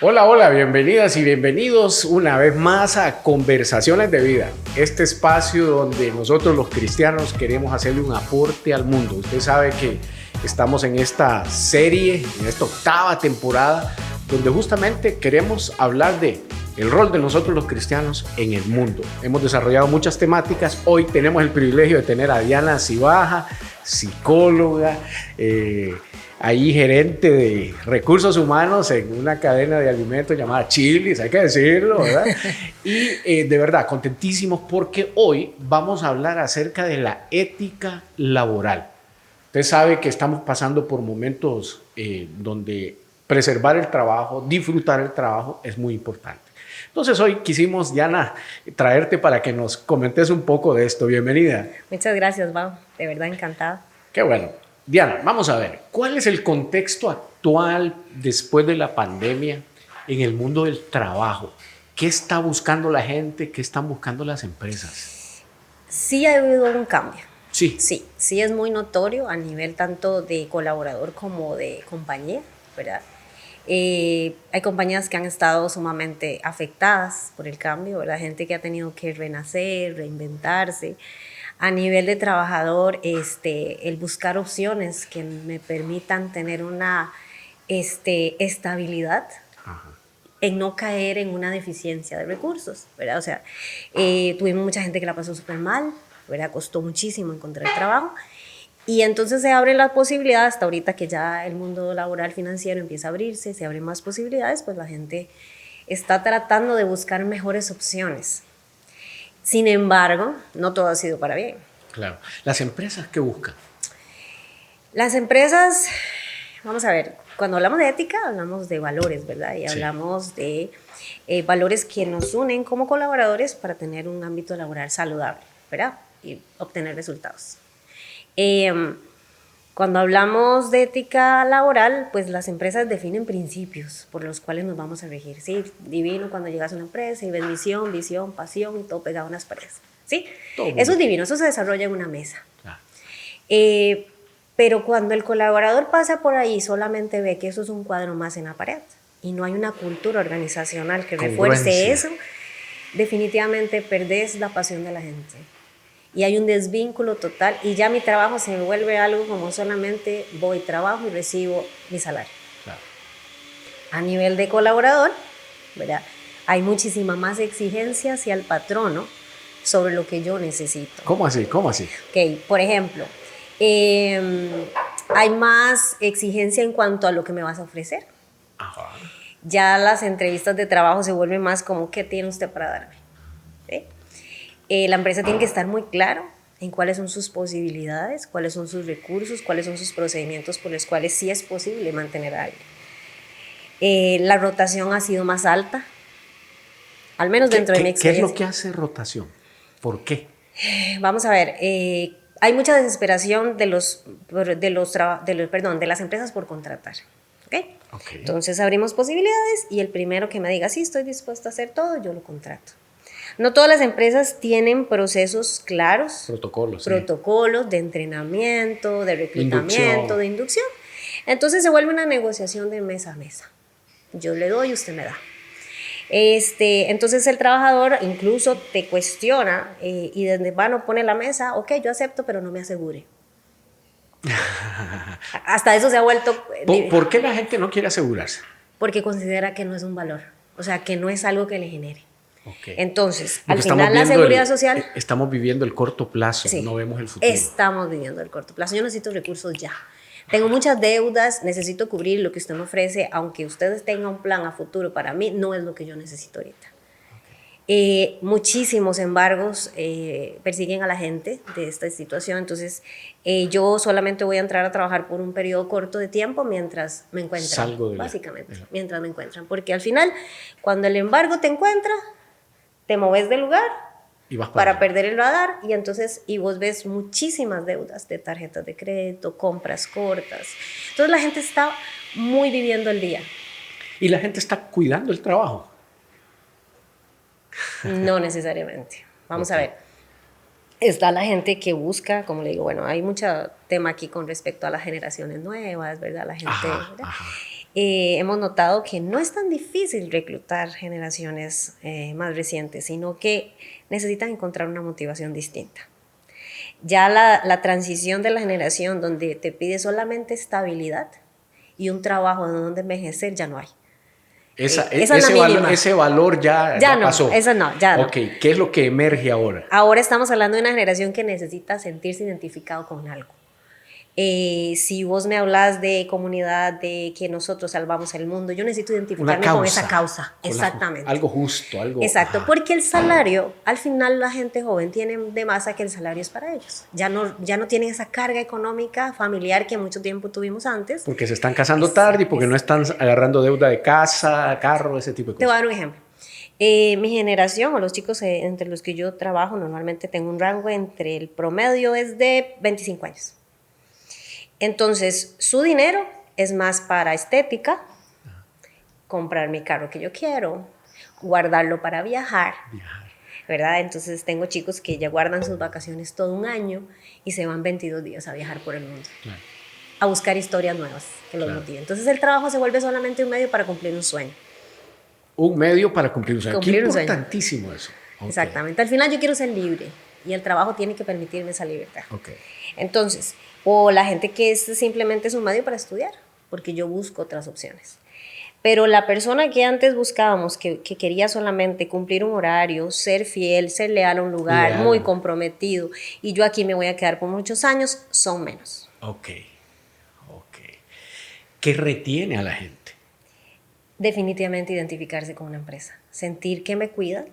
Hola, hola, bienvenidas y bienvenidos una vez más a Conversaciones de Vida, este espacio donde nosotros los cristianos queremos hacerle un aporte al mundo. Usted sabe que estamos en esta serie, en esta octava temporada, donde justamente queremos hablar de el rol de nosotros los cristianos en el mundo. Hemos desarrollado muchas temáticas. Hoy tenemos el privilegio de tener a Diana Cibaja, psicóloga, ahí gerente de recursos humanos en una cadena de alimentos llamada Chili's, hay que decirlo, ¿verdad? Y de verdad, contentísimos porque hoy vamos a hablar acerca de la ética laboral. Usted sabe que estamos pasando por momentos donde preservar el trabajo, disfrutar el trabajo es muy importante. Entonces hoy quisimos, Diana, traerte para que nos comentes un poco de esto. Bienvenida. Muchas gracias, Mau. De verdad encantada. Qué bueno. Diana, vamos a ver, ¿cuál es el contexto actual después de la pandemia en el mundo del trabajo? ¿Qué está buscando la gente? ¿Qué están buscando las empresas? Sí ha habido un cambio. Sí. Sí es muy notorio a nivel tanto de colaborador como de compañía, ¿verdad? Hay compañías que han estado sumamente afectadas por el cambio, ¿verdad? Gente que ha tenido que renacer, reinventarse. A nivel de trabajador, el buscar opciones que me permitan tener una estabilidad. Ajá. En no caer en una deficiencia de recursos, ¿verdad? O sea, tuvimos mucha gente que la pasó súper mal, ¿verdad? Costó muchísimo encontrar trabajo. Y entonces se abre la posibilidad, hasta ahorita que ya el mundo laboral financiero empieza a abrirse, se abren más posibilidades, pues la gente está tratando de buscar mejores opciones. Sin embargo, no todo ha sido para bien. Claro. ¿Las empresas qué buscan? Las empresas, vamos a ver, cuando hablamos de ética, hablamos de valores, ¿verdad? Y hablamos de valores que nos unen como colaboradores para tener un ámbito laboral saludable, ¿verdad? Y obtener resultados. Cuando hablamos de ética laboral, pues las empresas definen principios por los cuales nos vamos a regir. Sí, divino cuando llegas a una empresa y ves misión, visión, pasión, todo pegado a unas paredes. ¿Sí? Eso es divino, eso se desarrolla en una mesa. Claro. Pero cuando el colaborador pasa por ahí, solamente ve que eso es un cuadro más en la pared y no hay una cultura organizacional que refuerce eso, definitivamente perdés la pasión de la gente. Y hay un desvínculo total y ya mi trabajo se me vuelve algo como solamente voy, trabajo y recibo mi salario. Claro. A nivel de colaborador, ¿verdad? Hay muchísima más exigencia hacia el patrono sobre lo que yo necesito. ¿Cómo así? ¿Cómo así? Ok, por ejemplo, hay más exigencia en cuanto a lo que me vas a ofrecer. Ajá. Ya las entrevistas de trabajo se vuelven más como, ¿qué tiene usted para darme? ¿Sí? La empresa tiene que estar muy claro en cuáles son sus posibilidades, cuáles son sus recursos, cuáles son sus procedimientos por los cuales sí es posible mantener a alguien. La rotación ha sido más alta, al menos dentro de mi experiencia. ¿Qué es lo que hace rotación? ¿Por qué? Vamos a ver, hay mucha desesperación de las empresas por contratar. ¿Okay? Okay. Entonces abrimos posibilidades y el primero que me diga, sí, estoy dispuesto a hacer todo, yo lo contrato. No todas las empresas tienen procesos claros, protocolos de entrenamiento, de reclutamiento, de inducción. Entonces se vuelve una negociación de mesa a mesa. Yo le doy, usted me da. Entonces el trabajador incluso te cuestiona y desde vano pone la mesa, ok, yo acepto, pero no me asegure. Hasta eso se ha vuelto... ¿Por qué la gente no quiere asegurarse? Porque considera que no es un valor, o sea, que no es algo que le genere. Okay. Entonces, al final la seguridad social... Estamos viviendo el corto plazo, sí, no vemos el futuro. Estamos viviendo el corto plazo. Yo necesito recursos ya. Tengo muchas deudas, necesito cubrir lo que usted me ofrece, aunque usted tenga un plan a futuro, para mí no es lo que yo necesito ahorita. Muchísimos embargos persiguen a la gente de esta situación, entonces yo solamente voy a entrar a trabajar por un periodo corto de tiempo mientras me encuentran. Salgo de básicamente, mientras me encuentran, porque al final, cuando el embargo te encuentra, te moves del lugar y vas para perder el radar y vos ves muchísimas deudas de tarjetas de crédito, compras cortas. Entonces la gente está muy viviendo el día. ¿Y la gente está cuidando el trabajo? No necesariamente. Vamos a ver. Está la gente que busca, como le digo, bueno, hay mucho tema aquí con respecto a las generaciones nuevas, ¿verdad? La gente, ¿verdad? hemos notado que no es tan difícil reclutar generaciones más recientes, sino que necesitan encontrar una motivación distinta. Ya la transición de la generación donde te pide solamente estabilidad y un trabajo en donde envejecer, ya no hay. Ese valor ya no, pasó. Eso no, ya no. Ok, ¿qué es lo que emerge ahora? Ahora estamos hablando de una generación que necesita sentirse identificado con algo. Si vos me hablas de comunidad, de que nosotros salvamos el mundo, yo necesito identificarme con esa causa. Exactamente. Algo justo, algo... Exacto, porque el salario, al final la gente joven tiene de masa que el salario es para ellos. Ya no tienen esa carga económica familiar que mucho tiempo tuvimos antes. Porque se están casando tarde y porque no están agarrando deuda de casa, carro, ese tipo de cosas. Te voy a dar un ejemplo. Mi generación o los chicos entre los que yo trabajo, normalmente tengo un rango entre el promedio es de 25 años. Entonces, su dinero es más para estética, comprar mi carro que yo quiero, guardarlo para viajar, ¿verdad? Entonces, tengo chicos que ya guardan sus vacaciones todo un año y se van 22 días a viajar por el mundo, a buscar historias nuevas que los motiven. Entonces, el trabajo se vuelve solamente un medio para cumplir un sueño. Un medio para cumplir un sueño. Qué importantísimo eso. Okay. Exactamente. Al final yo quiero ser libre y el trabajo tiene que permitirme esa libertad. Okay. Entonces, o la gente que simplemente es un medio para estudiar, porque yo busco otras opciones. Pero la persona que antes buscábamos, que quería solamente cumplir un horario, ser fiel, ser leal a un lugar, muy comprometido, y yo aquí me voy a quedar por muchos años, son menos. Ok. ¿Qué retiene a la gente? Definitivamente identificarse con una empresa, sentir que me cuidan,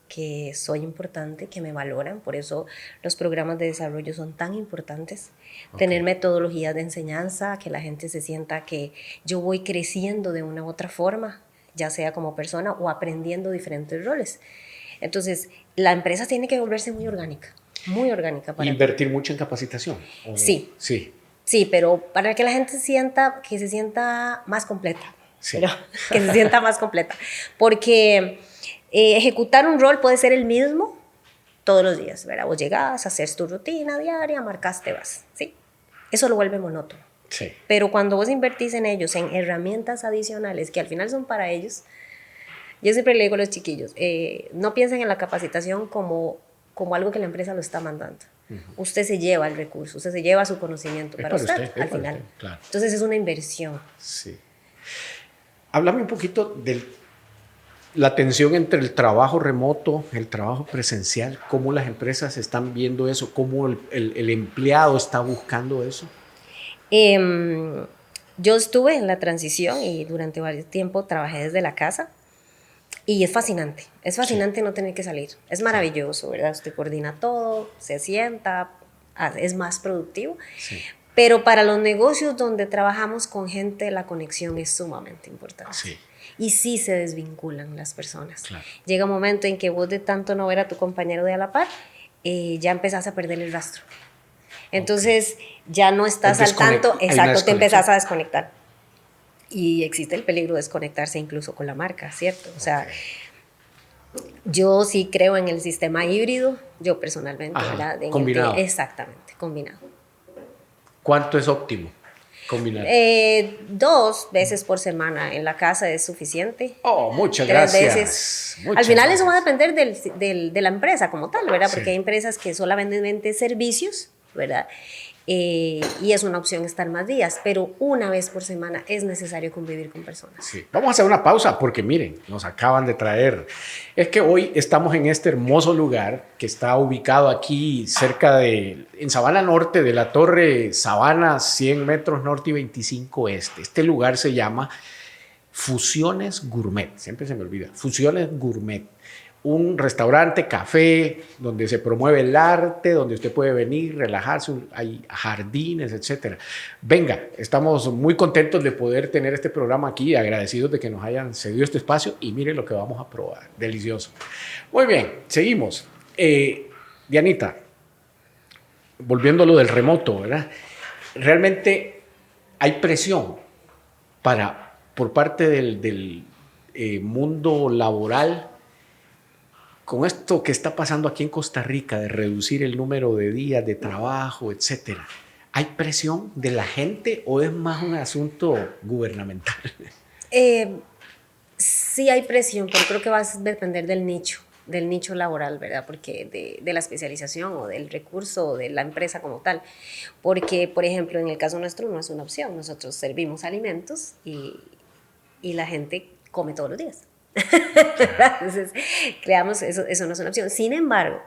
que soy importante, que me valoran, por eso los programas de desarrollo son tan importantes, tener metodologías de enseñanza, que la gente se sienta que yo voy creciendo de una u otra forma, ya sea como persona o aprendiendo diferentes roles. Entonces, la empresa tiene que volverse muy orgánica para invertir mucho en capacitación. Sí, pero para que la gente se sienta más completa. Pero que se sienta más completa, porque ejecutar un rol puede ser el mismo todos los días, ¿verdad? Vos llegás, haces tu rutina diaria, marcas, te vas, ¿sí? Eso lo vuelve monótono. Sí. Pero cuando vos invertís en ellos, en herramientas adicionales que al final son para ellos, yo siempre le digo a los chiquillos, no piensen en la capacitación como algo que la empresa lo está mandando. Usted se lleva el recurso, usted se lleva su conocimiento para usted al final. Usted, claro. Entonces es una inversión. Sí. Háblame un poquito de la tensión entre el trabajo remoto, el trabajo presencial, cómo las empresas están viendo eso, cómo el empleado está buscando eso. Yo estuve en la transición y durante varios tiempo trabajé desde la casa y es fascinante no tener que salir, es maravilloso, ¿verdad? Usted coordina todo, se sienta, es más productivo. Sí. Pero para los negocios donde trabajamos con gente, la conexión es sumamente importante. Sí. Y sí se desvinculan las personas. Claro. Llega un momento en que vos de tanto no ver a tu compañero de a la par, ya empezás a perder el rastro. Entonces ya no estás al tanto, exacto, te empezás a desconectar. Y existe el peligro de desconectarse incluso con la marca, ¿cierto? O sea, yo sí creo en el sistema híbrido, yo personalmente, ¿verdad? Combinado. Exactamente, combinado. ¿Cuánto es óptimo combinar? 2 veces por semana en la casa es suficiente. Oh, muchas gracias. 3 veces. Al final eso va a depender de la empresa como tal, ¿verdad? Porque hay empresas que solamente venden servicios, ¿verdad? Y es una opción estar más días, pero 1 vez por semana es necesario convivir con personas. Sí. Vamos a hacer una pausa porque miren, nos acaban de traer. Es que hoy estamos en este hermoso lugar que está ubicado aquí cerca en Sabana Norte, de la Torre Sabana, 100 metros norte y 25 este. Este lugar se llama Fusiones Gourmet, siempre se me olvida, Fusiones Gourmet. Un restaurante, café, donde se promueve el arte, donde usted puede venir, relajarse, hay jardines, etc. Venga, estamos muy contentos de poder tener este programa aquí, agradecidos de que nos hayan cedido este espacio y miren lo que vamos a probar, delicioso. Muy bien, seguimos. Dianita, volviendo a lo del remoto, ¿verdad? Realmente hay presión por parte del mundo laboral con esto que está pasando aquí en Costa Rica, de reducir el número de días de trabajo, etcétera. ¿Hay presión de la gente o es más un asunto gubernamental? Sí hay presión, pero creo que va a depender del nicho laboral, ¿verdad? Porque de la especialización o del recurso o de la empresa como tal. Porque, por ejemplo, en el caso nuestro no es una opción. Nosotros servimos alimentos y la gente come todos los días. Entonces, creamos, eso no es una opción. Sin embargo,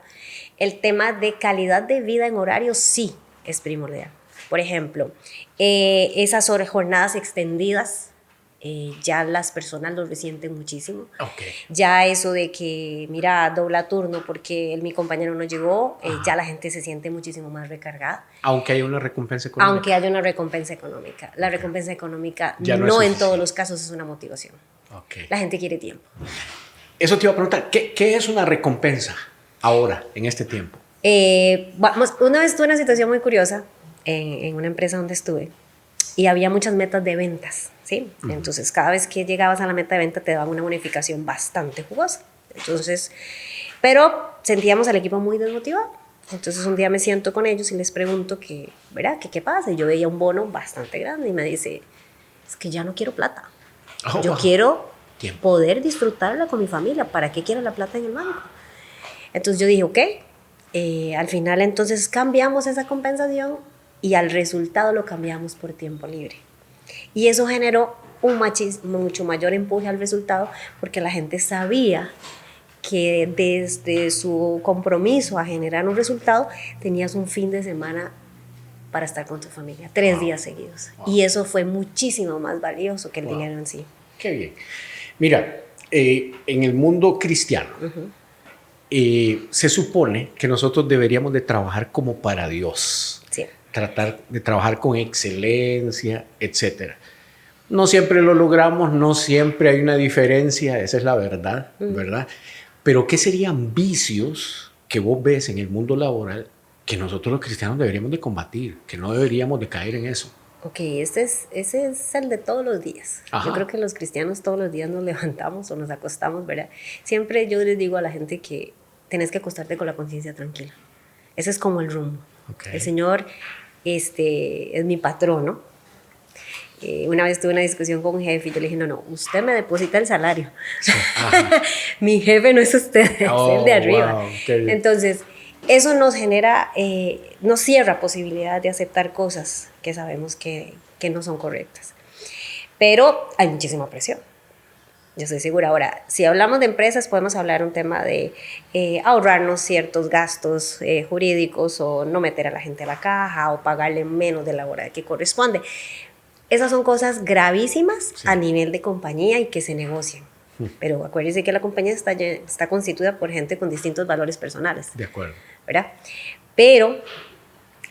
el tema de calidad de vida en horario sí es primordial. Por ejemplo, esas jornadas extendidas, ya las personas lo resienten muchísimo. Okay. Ya eso de que, mira, dobla turno porque mi compañero no llegó, ya la gente se siente muchísimo más recargada. Aunque haya una recompensa económica. Aunque haya una recompensa económica. La recompensa económica ya no en todos los casos es una motivación. Okay. La gente quiere tiempo. Eso te iba a preguntar, ¿qué es una recompensa ahora, en este tiempo? Una vez tuve una situación muy curiosa en una empresa donde estuve y había muchas metas de ventas, ¿sí? Entonces, cada vez que llegabas a la meta de venta te daban una bonificación bastante jugosa. Entonces, pero sentíamos al equipo muy desmotivado. Entonces, un día me siento con ellos y les pregunto ¿verdad? ¿Qué pasa? Y yo veía un bono bastante grande y me dice, es que ya no quiero plata. Yo quiero poder disfrutarla con mi familia. ¿Para qué quiero la plata en el banco? Entonces yo dije, ok. Al final entonces cambiamos esa compensación y al resultado lo cambiamos por tiempo libre. Y eso generó un mucho mayor empuje al resultado porque la gente sabía que desde su compromiso a generar un resultado tenías un fin de semana para estar con tu familia, 3 días seguidos. Y eso fue muchísimo más valioso que el dinero en sí. Qué bien. Mira, en el mundo cristiano se supone que nosotros deberíamos de trabajar como para Dios. Sí. Tratar de trabajar con excelencia, etcétera. No siempre lo logramos, no siempre hay una diferencia, esa es la verdad, ¿verdad? Pero ¿qué serían vicios que vos ves en el mundo laboral que nosotros los cristianos deberíamos de combatir, que no deberíamos de caer en eso? Ok, ese es el de todos los días. Ajá. Yo creo que los cristianos todos los días nos levantamos o nos acostamos, ¿verdad? Siempre yo les digo a la gente que tenés que acostarte con la conciencia tranquila. Ese es como el rumbo. Okay. El Señor es mi patrón, ¿no? Una vez tuve una discusión con un jefe y yo le dije, no, usted me deposita el salario. Sí. Mi jefe no es usted, es el de arriba. Wow, entonces, eso nos genera, nos cierra posibilidad de aceptar cosas que sabemos que no son correctas. Pero hay muchísima presión. Yo estoy segura. Ahora, si hablamos de empresas, podemos hablar un tema de ahorrarnos ciertos gastos jurídicos o no meter a la gente a la caja o pagarle menos de la hora que corresponde. Esas son cosas gravísimas a nivel de compañía y que se negocian. Pero acuérdense que la compañía está constituida por gente con distintos valores personales. De acuerdo. ¿Verdad? Pero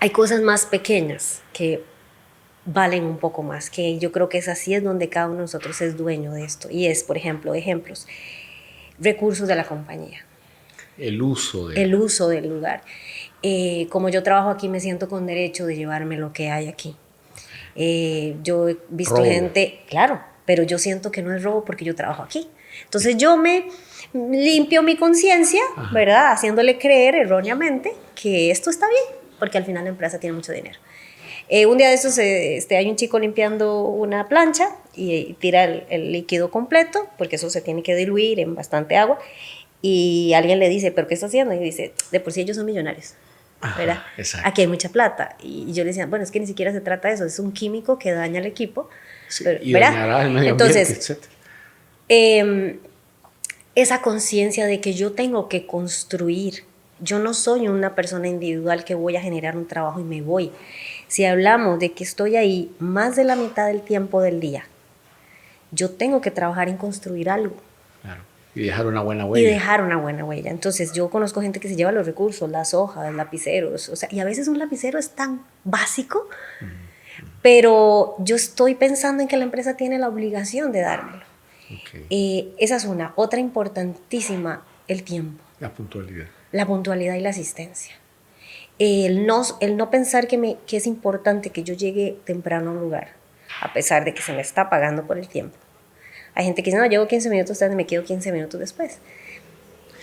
hay cosas más pequeñas que valen un poco más, que yo creo que es así es donde cada uno de nosotros es dueño de esto. Y es, por ejemplo, ejemplos, recursos de la compañía. El uso del lugar. Como yo trabajo aquí, me siento con derecho de llevarme lo que hay aquí. Yo he visto robo. Gente, claro, pero yo siento que no es robo porque yo trabajo aquí. Entonces yo me limpio mi conciencia, ¿verdad? Haciéndole creer erróneamente que esto está bien, porque al final la empresa tiene mucho dinero. Un día de estos hay un chico limpiando una plancha y tira el líquido completo, porque eso se tiene que diluir en bastante agua, y alguien le dice, ¿pero qué está haciendo? Y dice, de por sí ellos son millonarios. ¿verdad? Aquí hay mucha plata. Y yo le decía, bueno, es que ni siquiera se trata de eso, es un químico que daña al equipo. Sí, pero, y dañará el medio ambiente, entonces, esa conciencia de que yo tengo que construir, yo no soy una persona individual que voy a generar un trabajo y me voy. Si hablamos de que estoy ahí más de la mitad del tiempo del día, yo tengo que trabajar en construir algo. Claro. Y dejar una buena huella. Y dejar una buena huella. Entonces, yo conozco gente que se lleva los recursos, las hojas, lapiceros, o sea, y a veces un lapicero es tan básico, pero yo estoy pensando en que la empresa tiene la obligación de dármelo. Okay. Esa es una. Otra importantísima, el tiempo. La puntualidad. La puntualidad y la asistencia. El no pensar que es importante que yo llegue temprano a un lugar, a pesar de que se me está pagando por el tiempo. Hay gente que dice, no, llego 15 minutos tarde, me quedo 15 minutos después.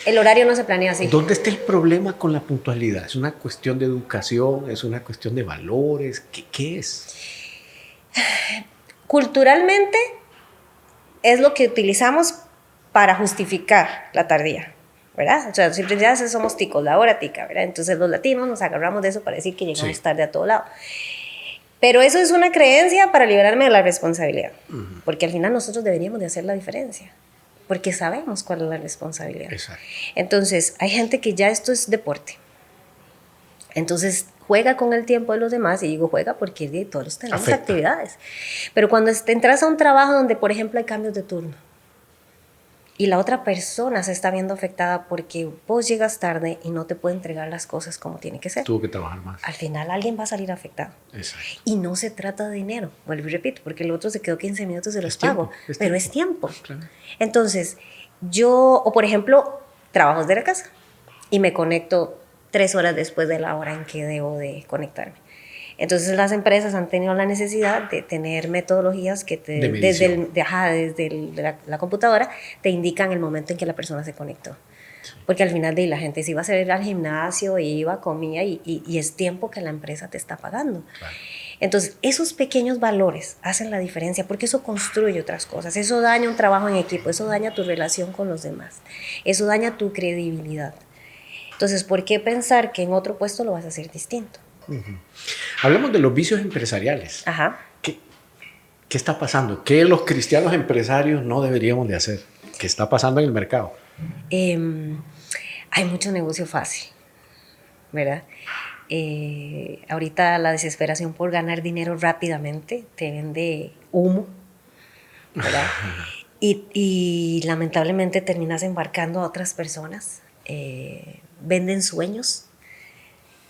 El horario no se planea así. ¿Dónde está el problema con la puntualidad? ¿Es una cuestión de educación? ¿Es una cuestión de valores? ¿Qué es? Culturalmente es lo que utilizamos para justificar la tardía, ¿verdad? O sea, siempre ya somos ticos, la hora tica, ¿verdad? Entonces los latinos nos agarramos de eso para decir que llegamos tarde a todo lado. Pero eso es una creencia para liberarme de la responsabilidad, porque al final nosotros deberíamos de hacer la diferencia, porque sabemos cuál es la responsabilidad. Exacto. Entonces, hay gente que ya esto es deporte. Entonces, juega con el tiempo de los demás, y digo juega porque todos tenemos actividades. Pero cuando entras a un trabajo donde, por ejemplo, hay cambios de turno, y la otra persona se está viendo afectada porque vos llegas tarde y no te puede entregar las cosas como tiene que ser. Tuvo que trabajar más. Al final alguien va a salir afectado. Exacto. Y no se trata de dinero, vuelvo y repito, porque el otro se quedó 15 minutos y los pago, pero es tiempo. Claro. Entonces, o por ejemplo, trabajo desde la casa y me conecto 3 horas después de la hora en que debo de conectarme. Entonces las empresas han tenido la necesidad de tener metodologías que desde la computadora te indican el momento en que la persona se conectó. Sí. Porque al final de la gente se iba a salir al gimnasio, iba, comía y es tiempo que la empresa te está pagando. Claro. Entonces esos pequeños valores hacen la diferencia porque eso construye otras cosas. Eso daña un trabajo en equipo, eso daña tu relación con los demás, eso daña tu credibilidad. Entonces, ¿por qué pensar que en otro puesto lo vas a hacer distinto? Hablamos de los vicios empresariales. Ajá. ¿Qué está pasando? ¿Qué los cristianos empresarios no deberíamos de hacer? ¿Qué está pasando en el mercado? Hay mucho negocio fácil, ¿verdad? Ahorita la desesperación por ganar dinero rápidamente te vende humo, ¿verdad? y lamentablemente terminas embarcando a otras personas. Venden sueños.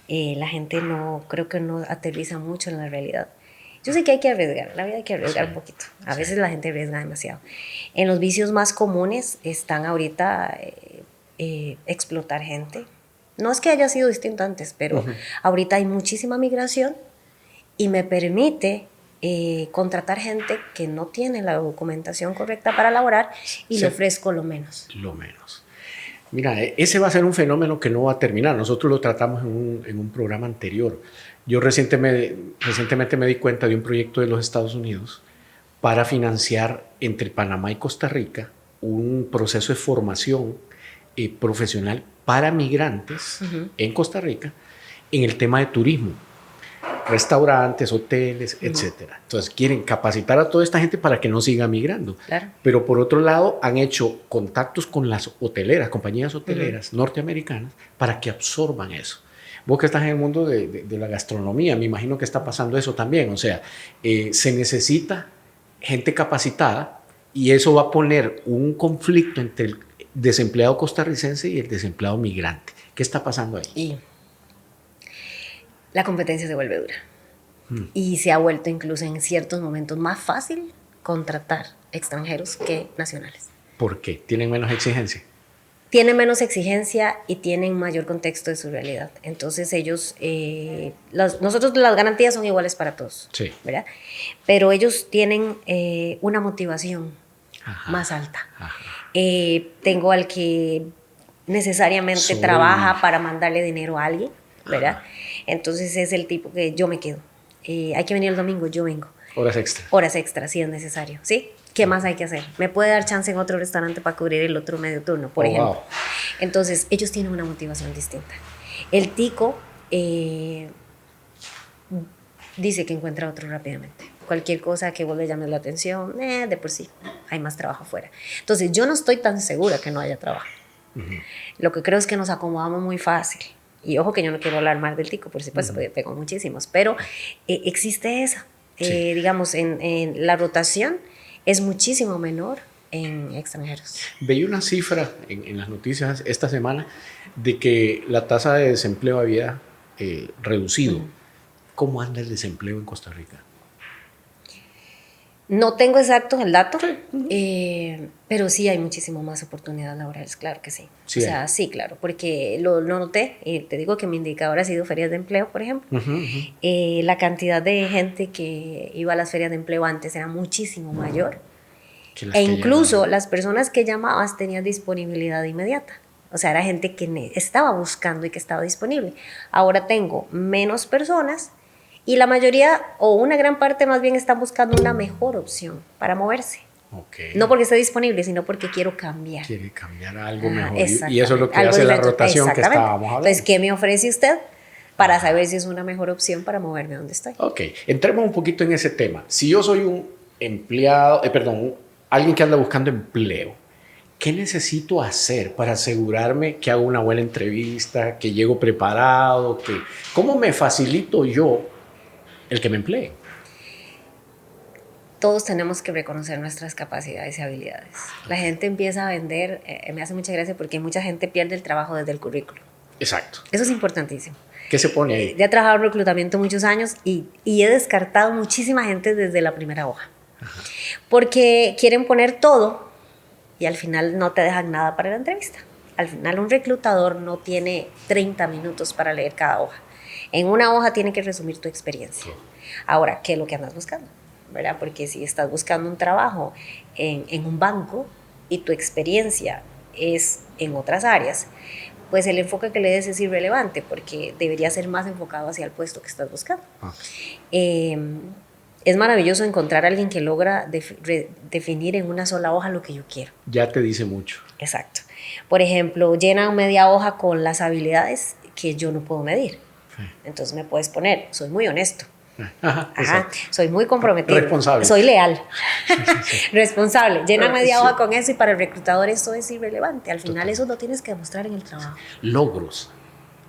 La gente creo que no aterriza mucho en la realidad. Yo sé que hay que arriesgar, la vida hay que arriesgar un poquito. A veces la gente arriesga demasiado. En los vicios más comunes están ahorita explotar gente. No es que haya sido distinto antes, pero ahorita hay muchísima migración y me permite contratar gente que no tiene la documentación correcta para laborar y le ofrezco lo menos. Lo menos. Mira, ese va a ser un fenómeno que no va a terminar. Nosotros lo tratamos en un programa anterior. Yo recientemente me di cuenta de un proyecto de los Estados Unidos para financiar entre Panamá y Costa Rica un proceso de formación profesional para migrantes en Costa Rica en el tema de turismo. Restaurantes, hoteles, etcétera. Entonces quieren capacitar a toda esta gente para que no siga migrando. Claro. Pero por otro lado han hecho contactos con las hoteleras, compañías hoteleras norteamericanas para que absorban eso. Vos que estás en el mundo de la gastronomía, me imagino que está pasando eso también. O sea, se necesita gente capacitada y eso va a poner un conflicto entre el desempleado costarricense y el desempleado migrante. ¿Qué está pasando ahí? La competencia se vuelve dura y se ha vuelto incluso en ciertos momentos más fácil contratar extranjeros que nacionales. ¿Por qué? ¿Tienen menos exigencia? Tienen menos exigencia y tienen mayor contexto de su realidad. Entonces ellos, nosotros las garantías son iguales para todos, sí, ¿verdad? Pero ellos tienen una motivación más alta. Tengo al que necesariamente trabaja para mandarle dinero a alguien, ¿verdad? Entonces es el tipo que yo me quedo. Hay que venir el domingo, yo vengo. Horas extra. Horas extra, si es necesario, ¿sí? ¿Qué más hay que hacer? ¿Me puede dar chance en otro restaurante para cubrir el otro medio turno, por ejemplo? Wow. Entonces, ellos tienen una motivación distinta. El tico dice que encuentra otro rápidamente. Cualquier cosa que vos le llames la atención, de por sí, hay más trabajo afuera. Entonces, yo no estoy tan segura que no haya trabajo. Lo que creo es que nos acomodamos muy fácil. Y ojo que yo no quiero hablar mal del tico, por supuesto, porque tengo muchísimos, pero existe esa. Sí. Digamos, en la rotación es muchísimo menor en extranjeros. Veía una cifra en las noticias esta semana de que la tasa de desempleo había reducido. ¿Cómo anda el desempleo en Costa Rica? No tengo exacto el dato, pero sí hay muchísimo más oportunidades laborales, claro que sí. Sí, o sea, sí, claro, porque lo noté, te digo que mi indicador ha sido ferias de empleo, por ejemplo. La cantidad de gente que iba a las ferias de empleo antes era muchísimo mayor. E incluso las personas que llamabas tenían disponibilidad inmediata. O sea, era gente que estaba buscando y que estaba disponible. Ahora tengo menos personas y la mayoría, o una gran parte más bien, están buscando una mejor opción para moverse. Okay. No porque esté disponible, sino porque quiero cambiar. Quiere cambiar a algo mejor. Exactamente. Y eso es lo que Algo hace la diferente. rotación que Exactamente. estábamos hablando. Entonces, ¿qué me ofrece usted para saber si es una mejor opción para moverme donde estoy? Ok, entremos un poquito en ese tema. Si yo soy un empleado, alguien que anda buscando empleo, ¿qué necesito hacer para asegurarme que hago una buena entrevista, que llego preparado? ¿Cómo me facilito yo el que me emplee? Todos tenemos que reconocer nuestras capacidades y habilidades. La gente empieza a vender, me hace mucha gracia porque mucha gente pierde el trabajo desde el currículum. Exacto. Eso es importantísimo. ¿Qué se pone ahí? Ya he trabajado en reclutamiento muchos años y he descartado muchísima gente desde la primera hoja. Ajá. Porque quieren poner todo y al final no te dejan nada para la entrevista. Al final un reclutador no tiene 30 minutos para leer cada hoja. En una hoja tiene que resumir tu experiencia. Sí. Ahora, ¿qué es lo que andas buscando? ¿Verdad? Porque si estás buscando un trabajo en un banco y tu experiencia es en otras áreas, pues el enfoque que le des es irrelevante porque debería ser más enfocado hacia el puesto que estás buscando. Es maravilloso encontrar a alguien que logra definir en una sola hoja lo que yo quiero. Ya te dice mucho. Exacto. Por ejemplo, llena media hoja con las habilidades que yo no puedo medir. Sí. Entonces me puedes poner, soy muy honesto. Ajá, soy muy comprometido. Responsable. Soy leal. Responsable. Llena media hoja con eso y para el reclutador eso es irrelevante. Al final eso lo tienes que demostrar en el trabajo. Logros.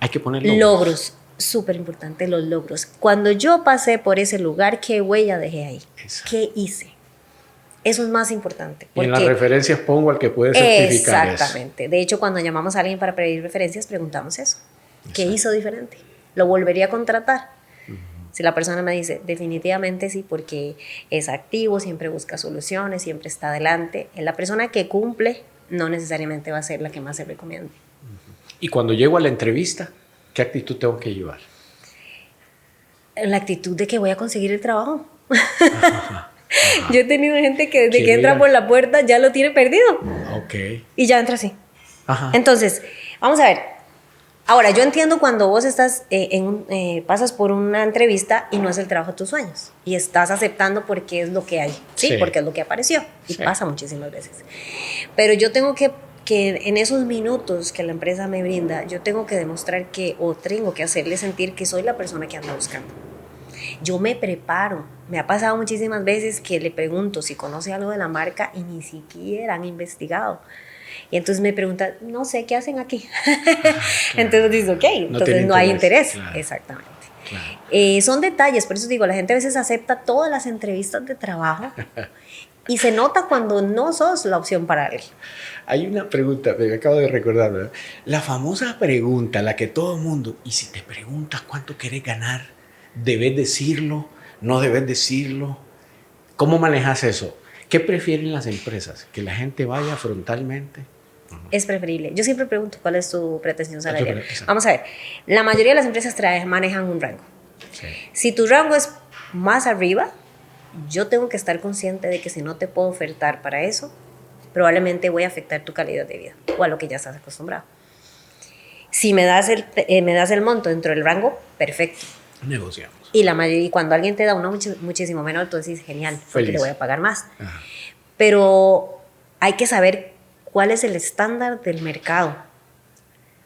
Hay que poner logros. Logros. Súper importante los logros. Cuando yo pasé por ese lugar, ¿qué huella dejé ahí? Exacto. ¿Qué hice? Eso es más importante. Y en las referencias pongo al que puede certificar. Exactamente. De hecho, cuando llamamos a alguien para pedir referencias, preguntamos eso. Exacto. ¿Qué hizo diferente? ¿Lo volvería a contratar? Si la persona me dice, definitivamente sí, porque es activo, siempre busca soluciones, siempre está adelante. La persona que cumple no necesariamente va a ser la que más se recomienda. Y cuando llego a la entrevista, ¿qué actitud tengo que llevar? La actitud de que voy a conseguir el trabajo. Ajá. Yo he tenido gente que desde que entra por la puerta ya lo tiene perdido. Okay. Y ya entra así. Ajá. Entonces, vamos a ver. Ahora, yo entiendo cuando vos estás pasas por una entrevista y no es el trabajo de tus sueños y estás aceptando porque es lo que hay, ¿sí? Porque es lo que apareció y pasa muchísimas veces. Pero yo tengo que en esos minutos que la empresa me brinda, yo tengo que demostrar o tengo que hacerle sentir que soy la persona que anda buscando. Yo me preparo. Me ha pasado muchísimas veces que le pregunto si conoce algo de la marca y ni siquiera han investigado. Y entonces me pregunta, no sé, ¿qué hacen aquí? Claro. Entonces dices, ok, entonces no hay interés. Claro. Exactamente. Claro. Son detalles, por eso digo, la gente a veces acepta todas las entrevistas de trabajo y se nota cuando no sos la opción para él. Hay una pregunta, me acabo de recordar, ¿verdad? La famosa pregunta, la que todo el mundo, y si te preguntas cuánto querés ganar, ¿debes decirlo? ¿No debes decirlo? ¿Cómo manejas eso? ¿Qué prefieren las empresas? ¿Que la gente vaya frontalmente? Es preferible. Yo siempre pregunto cuál es tu pretensión salarial. Vamos a ver, la mayoría de las empresas manejan un rango. Sí. Si tu rango es más arriba, yo tengo que estar consciente de que si no te puedo ofertar para eso, probablemente voy a afectar tu calidad de vida o a lo que ya estás acostumbrado. Si me das el monto dentro del rango, perfecto. Negociamos. Y cuando alguien te da uno muchísimo menor, tú decís, genial, porque Feliz. le voy a pagar más. Ajá. Pero hay que saber cuál es el estándar del mercado.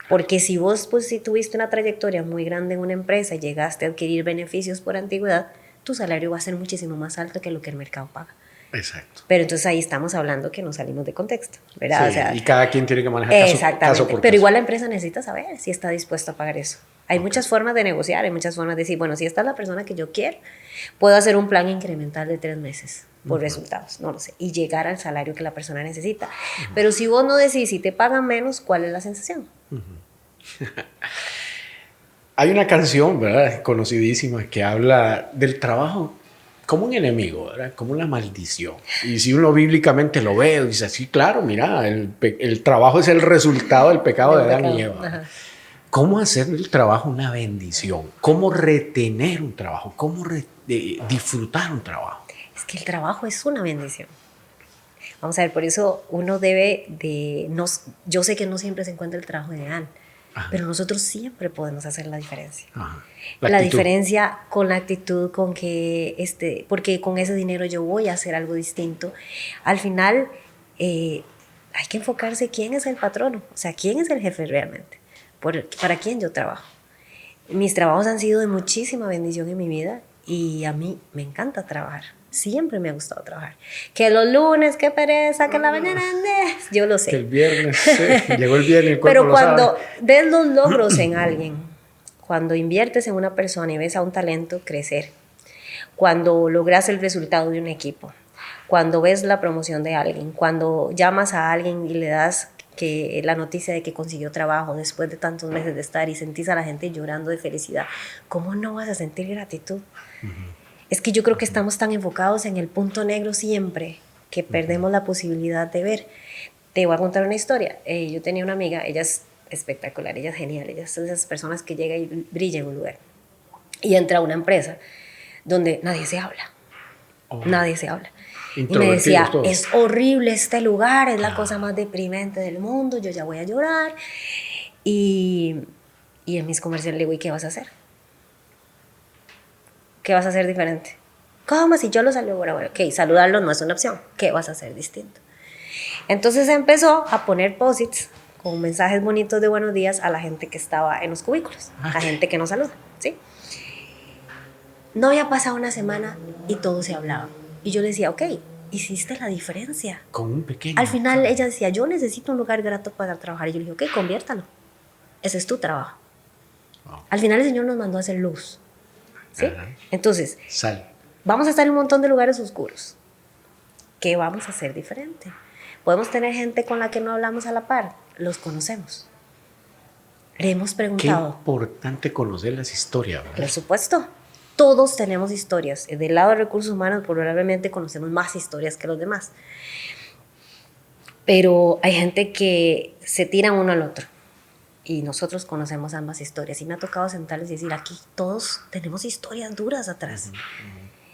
Porque si vos si tuviste una trayectoria muy grande en una empresa y llegaste a adquirir beneficios por antigüedad, tu salario va a ser muchísimo más alto que lo que el mercado paga. Exacto. Pero entonces ahí estamos hablando que nos salimos de contexto, ¿verdad? Sí, o sea, y cada quien tiene que manejar caso por caso. Pero igual la empresa necesita saber si está dispuesta a pagar eso. Hay muchas formas de negociar, hay muchas formas de decir, bueno, si esta es la persona que yo quiero, puedo hacer un plan incremental de 3 meses por resultados, no lo sé, y llegar al salario que la persona necesita. Pero si vos no decís si te pagan menos, ¿cuál es la sensación? Hay una canción, ¿verdad?, conocidísima que habla del trabajo como un enemigo, ¿verdad?, como una maldición. Y si uno bíblicamente lo ve, dice así, claro, mira, el trabajo es el resultado del pecado de Adán y Eva. Ajá. ¿Cómo hacer el trabajo una bendición? ¿Cómo retener un trabajo? ¿Cómo disfrutar un trabajo? Es que el trabajo es una bendición. Vamos a ver, por eso uno debe de... yo sé que no siempre se encuentra el trabajo ideal, Ajá. pero nosotros siempre podemos hacer la diferencia. Ajá. La diferencia con la actitud, con que, porque con ese dinero yo voy a hacer algo distinto. Al final, hay que enfocarse quién es el patrono, o sea, quién es el jefe realmente, para quién yo trabajo. Mis trabajos han sido de muchísima bendición en mi vida y a mí me encanta trabajar. Siempre me ha gustado trabajar. Que los lunes, qué pereza, que la mañana, yo lo sé. Que el viernes, llegó el viernes, el cuerpo Pero lo cuando sabe. ves los logros en alguien, cuando inviertes en una persona y ves a un talento crecer, cuando logras el resultado de un equipo, cuando ves la promoción de alguien, cuando llamas a alguien y le das la noticia de que consiguió trabajo después de tantos meses de estar y sentís a la gente llorando de felicidad, ¿cómo no vas a sentir gratitud? Es que yo creo que estamos tan enfocados en el punto negro siempre que perdemos la posibilidad de ver. Te voy a contar una historia. Yo tenía una amiga, ella es espectacular, ella es genial, ella es de esas personas que llega y brilla en un lugar. Y entra a una empresa donde nadie se habla. Nadie se habla. Y me decía, todos. Es horrible este lugar, es la cosa más deprimente del mundo, yo ya voy a llorar. Y en mis comerciales le digo, ¿y qué vas a hacer? ¿Qué vas a hacer diferente? ¿Cómo? Si yo lo saludo, bueno, ok, saludarlo no es una opción. ¿Qué vas a hacer distinto? Entonces empezó a poner posits con mensajes bonitos de buenos días a la gente que estaba en los cubículos, a gente que no saluda, ¿sí? No había pasado una semana y todos se hablaban. Y yo le decía, ok, hiciste la diferencia. Con un pequeño. Al final ella decía, yo necesito un lugar grato para trabajar. Y yo le dije, ok, conviértalo. Ese es tu trabajo. Wow. Al final el Señor nos mandó a hacer luz. ¿Sí? Entonces, vamos a estar en un montón de lugares oscuros. ¿Qué vamos a hacer diferente? Podemos tener gente con la que no hablamos a la par. Los conocemos. Le hemos preguntado. Qué importante conocer las historias, ¿verdad? Por supuesto. Todos tenemos historias. Del lado de recursos humanos, probablemente conocemos más historias que los demás. Pero hay gente que se tira uno al otro. Y nosotros conocemos ambas historias. Y me ha tocado sentarles y decir, aquí todos tenemos historias duras atrás.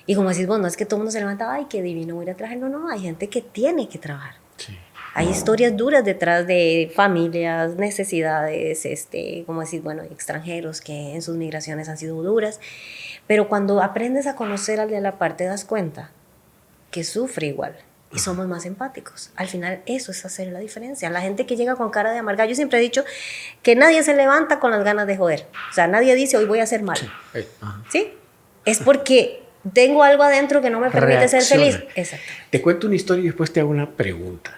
Y como decís vos, no es que todo el mundo se levanta, ay, qué divino, voy a ir a trabajar. No, hay gente que tiene que trabajar. Sí. Hay historias duras detrás de familias, necesidades, como decís, bueno, extranjeros que en sus migraciones han sido duras. Pero cuando aprendes a conocer al de la par, te das cuenta que sufre igual. Y somos más empáticos. Al final eso es hacer la diferencia. La gente que llega con cara de amargada, yo siempre he dicho que nadie se levanta con las ganas de joder. O sea, nadie dice hoy voy a hacer mal. Sí. ¿Sí? Es porque tengo algo adentro que no me permite ser feliz. Exacto. Te cuento una historia y después te hago una pregunta.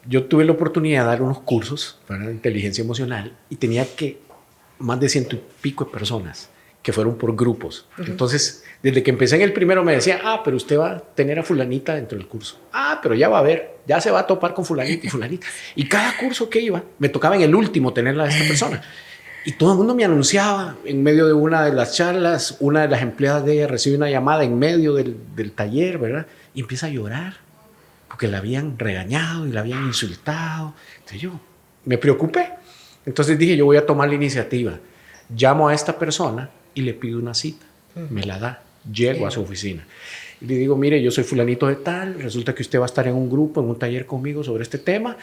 Yo tuve la oportunidad de dar unos cursos para inteligencia emocional y tenía que más de 100 y pico de personas que fueron por grupos. Entonces, desde que empecé en el primero me decía, pero usted va a tener a fulanita dentro del curso. Pero ya va a ver, ya se va a topar con fulanita y fulanita. Y cada curso que iba, me tocaba en el último tenerla a esta persona. Y todo el mundo me anunciaba en medio de una de las charlas, una de las empleadas de ella recibe una llamada en medio del taller, ¿verdad? Y empieza a llorar porque la habían regañado y la habían insultado. Entonces yo me preocupé. Entonces dije, yo voy a tomar la iniciativa. Llamo a esta persona y le pido una cita. Me la da. Llego a su oficina. Y le digo, mire, yo soy fulanito de tal. Resulta que usted va a estar en un grupo, en un taller conmigo sobre este tema.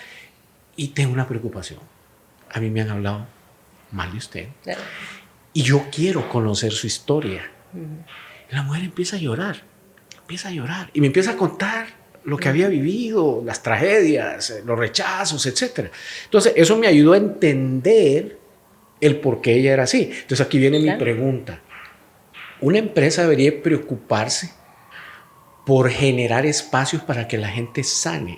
Y tengo una preocupación. A mí me han hablado mal de usted. Claro. Y yo quiero conocer su historia. La mujer empieza a llorar. Y me empieza a contar lo que había vivido, las tragedias, los rechazos, etc. Entonces, eso me ayudó a entender el por qué ella era así. Entonces aquí viene mi pregunta. ¿Una empresa debería preocuparse por generar espacios para que la gente sane?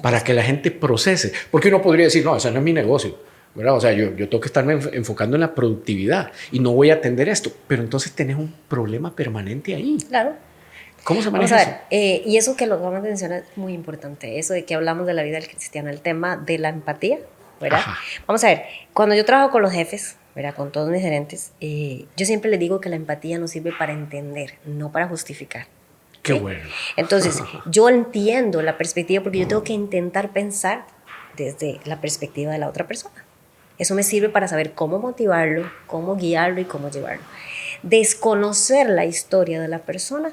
Para que la gente procese. Porque uno podría decir, no, eso no es mi negocio, ¿verdad? O sea, yo tengo que estarme enfocando en la productividad y no voy a atender esto. Pero entonces tenés un problema permanente ahí. Claro. ¿Cómo se maneja eso? Y eso que lo vamos a mencionar es muy importante. Eso de que hablamos de la vida del cristiano, el tema de la empatía. ¿Verdad? Vamos a ver, cuando yo trabajo con los jefes, ¿verdad? Con todos mis gerentes, yo siempre les digo que la empatía nos sirve para entender, no para justificar. Qué bueno. Entonces, yo entiendo la perspectiva porque yo tengo que intentar pensar desde la perspectiva de la otra persona. Eso me sirve para saber cómo motivarlo, cómo guiarlo y cómo llevarlo. Desconocer la historia de la persona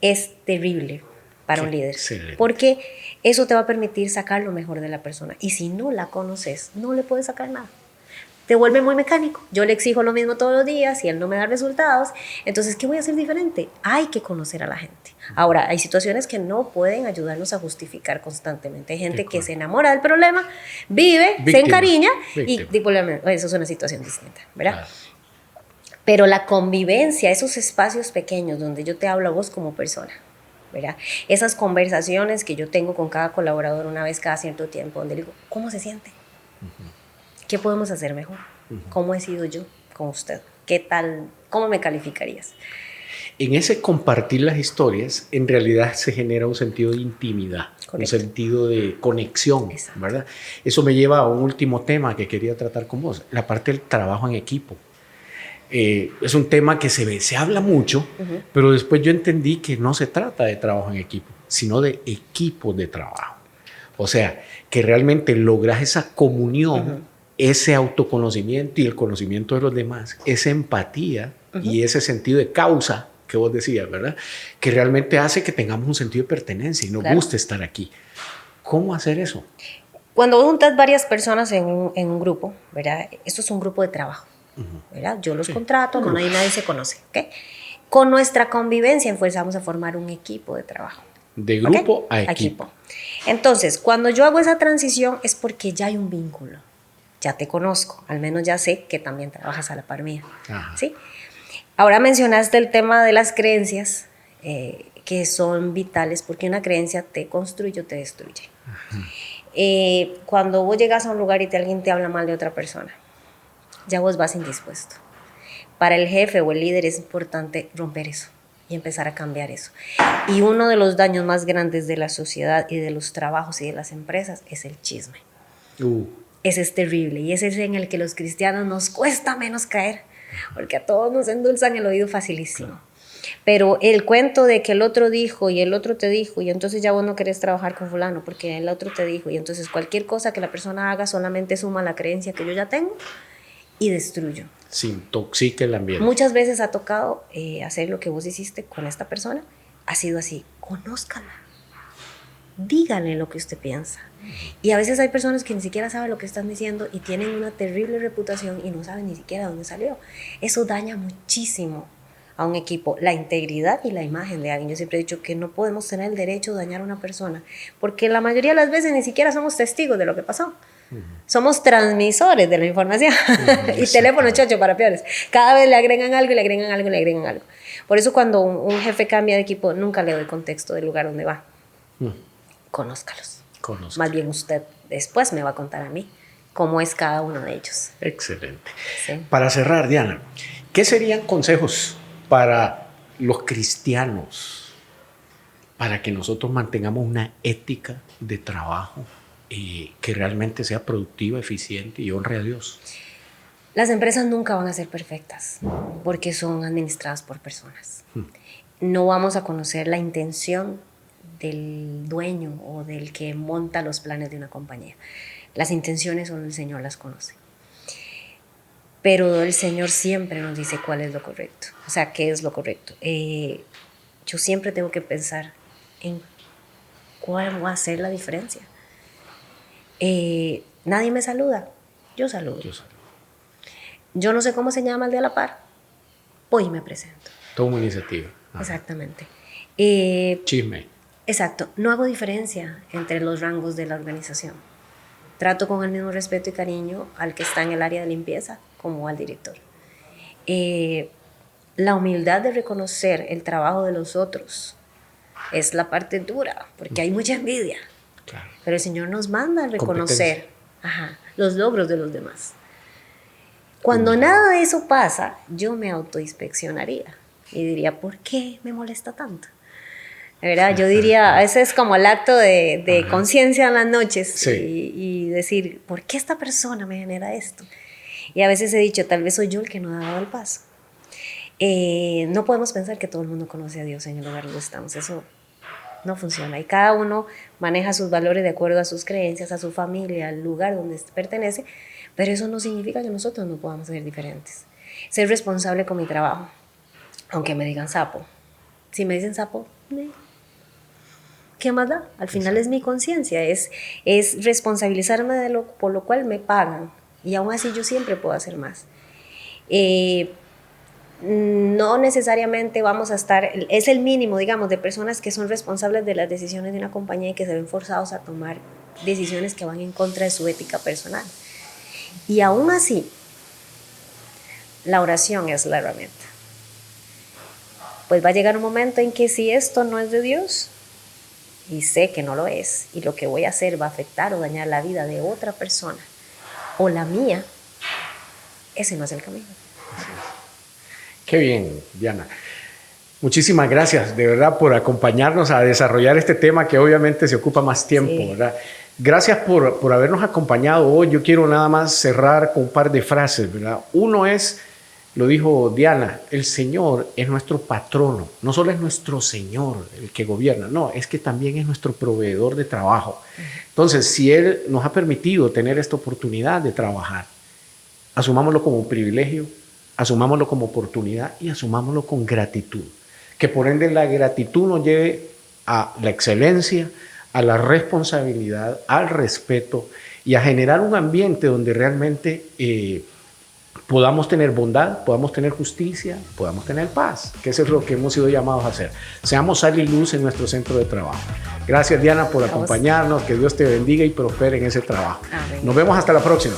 es terrible para un líder. Excelente. Porque eso te va a permitir sacar lo mejor de la persona. Y si no la conoces, no le puedes sacar nada. Te vuelve muy mecánico. Yo le exijo lo mismo todos los días y él no me da resultados. Entonces, ¿qué voy a hacer diferente? Hay que conocer a la gente. Ahora, hay situaciones que no pueden ayudarnos a justificar constantemente. Hay gente que se enamora del problema, vive, Víctima. se encariña Víctima. y eso es una situación distinta, ¿verdad? Claro. Pero la convivencia, esos espacios pequeños donde yo te hablo a vos como persona, ¿verdad? Esas conversaciones que yo tengo con cada colaborador una vez cada cierto tiempo, donde le digo, ¿cómo se siente? ¿Qué podemos hacer mejor? ¿Cómo he sido yo con usted? ¿Qué tal? ¿Cómo me calificarías? En ese compartir las historias, en realidad se genera un sentido de intimidad, Correcto. un sentido de conexión, Exacto. ¿verdad? Eso me lleva a un último tema que quería tratar con vos, la parte del trabajo en equipo. Es un tema que se habla mucho, pero después yo entendí que no se trata de trabajo en equipo, sino de equipos de trabajo. O sea, que realmente logras esa comunión, ese autoconocimiento y el conocimiento de los demás, esa empatía y ese sentido de causa que vos decías, ¿verdad? Que realmente hace que tengamos un sentido de pertenencia y nos guste estar aquí. ¿Cómo hacer eso? Cuando vos juntas varias personas en un grupo, ¿verdad? Esto es un grupo de trabajo, ¿verdad? Yo los contrato, no, nadie se conoce, ¿ok? Con nuestra convivencia empezamos a formar un equipo de trabajo. De grupo a equipo. Entonces, cuando yo hago esa transición es porque ya hay un vínculo. Ya te conozco, al menos ya sé que también trabajas a la par mía. ¿Sí? Ahora mencionaste el tema de las creencias, que son vitales, porque una creencia te construye o te destruye. Cuando vos llegas a un lugar y alguien te habla mal de otra persona, ya vos vas indispuesto. Para el jefe o el líder es importante romper eso y empezar a cambiar eso. Y uno de los daños más grandes de la sociedad y de los trabajos y de las empresas es el chisme. Ese es terrible y ese es en el que los cristianos nos cuesta menos caer, porque a todos nos endulzan el oído facilísimo. Pero el cuento de que el otro dijo y el otro te dijo y entonces ya vos no querés trabajar con fulano porque el otro te dijo y entonces cualquier cosa que la persona haga solamente suma la creencia que yo ya tengo y destruyo. Se intoxica el ambiente. Muchas veces ha tocado hacer lo que vos hiciste con esta persona. Ha sido así, conózcala, dígale lo que usted piensa. Y a veces hay personas que ni siquiera saben lo que están diciendo y tienen una terrible reputación y no saben ni siquiera dónde salió. Eso daña muchísimo a un equipo, la integridad y la imagen de alguien. Yo siempre he dicho que no podemos tener el derecho de dañar a una persona, porque la mayoría de las veces ni siquiera somos testigos de lo que pasó. Somos transmisores de la información. Y teléfono chocho para peores. Cada vez le agregan algo y le agregan algo y le agregan algo. Por eso cuando un jefe cambia de equipo, nunca le doy contexto del lugar donde va. Conózcalos. Más bien usted después me va a contar a mí cómo es cada uno de ellos. Excelente. Sí. Para cerrar, Diana, ¿qué serían consejos para los cristianos para que nosotros mantengamos una ética de trabajo que realmente sea productiva, eficiente y honre a Dios? Las empresas nunca van a ser perfectas porque son administradas por personas. No vamos a conocer la intención del dueño o del que monta los planes de una compañía. Las intenciones solo el Señor las conoce. Pero el Señor siempre nos dice cuál es lo correcto. O sea, qué es lo correcto. Yo siempre tengo que pensar en cuál va a ser la diferencia. Nadie me saluda. Yo saludo. Yo no sé cómo se llama el de a la par. Voy y me presento. Tomo iniciativa. Exactamente. Chisme. Exacto. No hago diferencia entre los rangos de la organización. Trato con el mismo respeto y cariño al que está en el área de limpieza como al director. La humildad de reconocer el trabajo de los otros es la parte dura, porque hay mucha envidia. Claro. Pero el Señor nos manda a reconocer los logros de los demás. Cuando nada de eso pasa, yo me autoinspeccionaría y diría, ¿por qué me molesta tanto? ¿Verdad? Yo diría, ese es como el acto de conciencia en las noches y decir, ¿por qué esta persona me genera esto? Y a veces he dicho, tal vez soy yo el que no ha dado el paso. No podemos pensar que todo el mundo conoce a Dios en el lugar donde estamos. Eso no funciona. Y cada uno maneja sus valores de acuerdo a sus creencias, a su familia, al lugar donde pertenece. Pero eso no significa que nosotros no podamos ser diferentes. Ser responsable con mi trabajo. Aunque me digan sapo. Si me dicen sapo, ¿qué más da? Al final es mi conciencia, es responsabilizarme de por lo cual me pagan. Y aún así yo siempre puedo hacer más. No necesariamente vamos a estar, es el mínimo, digamos, de personas que son responsables de las decisiones de una compañía y que se ven forzados a tomar decisiones que van en contra de su ética personal. Y aún así, la oración es la herramienta. Pues va a llegar un momento en que si esto no es de Dios, y sé que no lo es, y lo que voy a hacer va a afectar o dañar la vida de otra persona, o la mía, ese no es el camino. Qué bien, Diana. Muchísimas gracias, de verdad, por acompañarnos a desarrollar este tema que obviamente se ocupa más tiempo, sí. ¿Verdad? Gracias por habernos acompañado hoy. Yo quiero nada más cerrar con un par de frases, ¿verdad? Uno es, lo dijo Diana, el Señor es nuestro patrono. No solo es nuestro Señor el que gobierna, no, es que también es nuestro proveedor de trabajo. Entonces, si Él nos ha permitido tener esta oportunidad de trabajar, asumámoslo como un privilegio, asumámoslo como oportunidad y asumámoslo con gratitud. Que por ende la gratitud nos lleve a la excelencia, a la responsabilidad, al respeto y a generar un ambiente donde realmente podamos tener bondad, podamos tener justicia, podamos tener paz, que eso es lo que hemos sido llamados a hacer. Seamos sal y luz en nuestro centro de trabajo. Gracias, Diana, por acompañarnos. Que Dios te bendiga y prospere en ese trabajo. Amén. Nos vemos hasta la próxima.